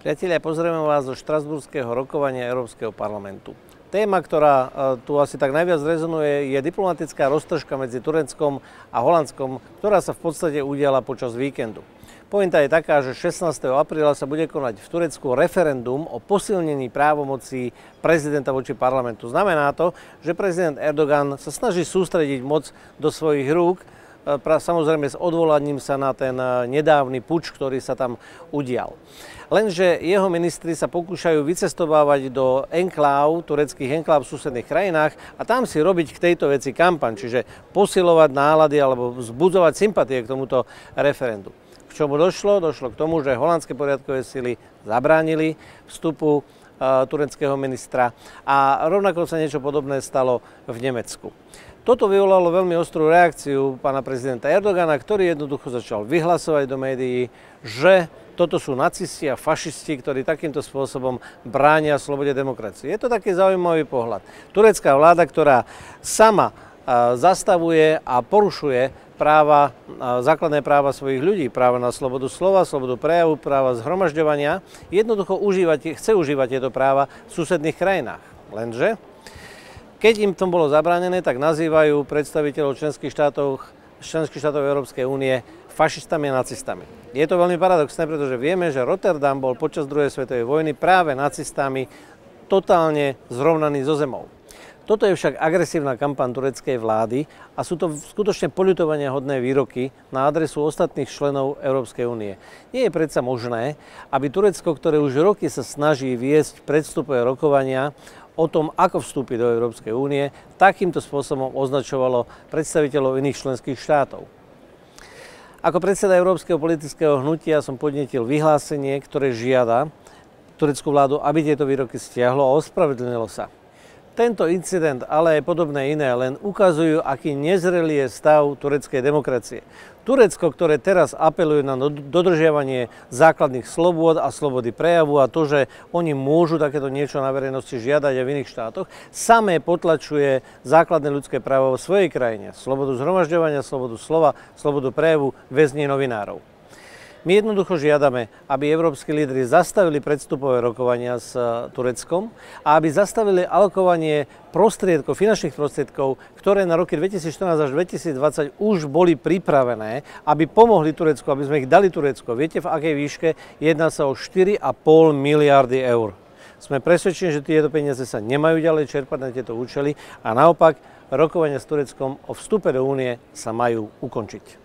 Priatelia, pozrieme vás do štrasburského rokovania Európskeho parlamentu. Téma, ktorá tu asi tak najviac rezonuje, je diplomatická roztržka medzi Tureckom a Holandskom, ktorá sa v podstate udiala počas víkendu. Pointa je taká, že 16. apríla sa bude konať v Turecku referendum o posilnení právomocí prezidenta voči parlamentu. Znamená to, že prezident Erdogan sa snaží sústrediť moc do svojich rúk, samozrejme s odvolaním sa na ten nedávny puč, ktorý sa tam udial. Lenže jeho ministri sa pokúšajú vycestovávať do enkláv, tureckých enkláv v susedných krajinách a tam si robiť k tejto veci kampaň, čiže posilovať nálady alebo vzbudzovať sympatie k tomuto referendu. K čomu došlo? Došlo k tomu, že holandské poriadkové sily zabránili vstupu tureckého ministra a rovnako sa niečo podobné stalo v Nemecku. Toto vyvolalo veľmi ostrú reakciu pána prezidenta Erdogana, ktorý jednoducho začal vyhlasovať do médií, že toto sú nacisti a fašisti, ktorí takýmto spôsobom bránia slobode demokracie. Je to taký zaujímavý pohľad. Turecká vláda, ktorá sama zastavuje a porušuje práva, základné práva svojich ľudí, práva na slobodu slova, slobodu prejavu, práva zhromažďovania, jednoducho chce užívať tieto práva v susedných krajinách. Lenže keď im to bolo zabránené, tak nazývajú predstaviteľov členských štátov Európskej únie fašistami a nacistami. Je to veľmi paradoxné, pretože vieme, že Rotterdam bol počas druhej svetovej vojny práve nacistami totálne zrovnaný so zemou. Toto je však agresívna kampaň tureckej vlády a sú to skutočne poľutovaniahodné výroky na adresu ostatných členov Európskej únie. Nie je predsa možné, aby Turecko, ktoré už roky sa snaží viesť predvstupové rokovania o tom, ako vstúpiť do Európskej únie, takýmto spôsobom označovalo predstaviteľov iných členských štátov. Ako predseda Európskeho politického hnutia som podnietil vyhlásenie, ktoré žiada tureckú vládu, aby tieto výroky stiahlo a ospravedlnilo sa. Tento incident, ale aj podobné iné, len ukazujú, aký nezrelý je stav tureckej demokracie. Turecko, ktoré teraz apeluje na dodržiavanie základných slobôd a slobody prejavu a to, že oni môžu takéto niečo na verejnosti žiadať aj v iných štátoch, samé potlačuje základné ľudské práva vo svojej krajine. Slobodu zhromažďovania, slobodu slova, slobodu prejavu, väzní novinárov. My jednoducho žiadame, aby európski lídri zastavili predvstupové rokovania s Tureckom a aby zastavili alokovanie prostriedkov, finančných prostriedkov, ktoré na roky 2014 až 2020 už boli pripravené, aby pomohli Turecku, aby sme ich dali Turecku. Viete, v akej výške? Jedná sa o 4,5 miliardy eur. Sme presvedčení, že tieto peniaze sa nemajú ďalej čerpať na tieto účely a naopak rokovania s Tureckom o vstupe do únie sa majú ukončiť.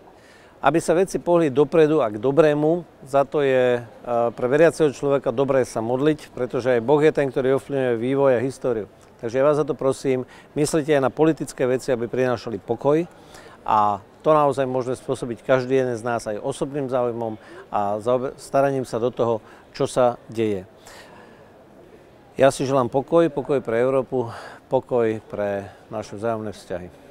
Aby sa veci pohli dopredu a k dobrému, za to je pre veriaceho človeka dobré sa modliť, pretože aj Boh je ten, ktorý ovplyvňuje vývoj a históriu. Takže ja vás za to prosím, myslite aj na politické veci, aby prinášali pokoj a to naozaj môže spôsobiť každý jeden z nás aj osobným záujmom a staraním sa do toho, čo sa deje. Ja si želám pokoj pre Európu, pokoj pre naše vzájomné vzťahy.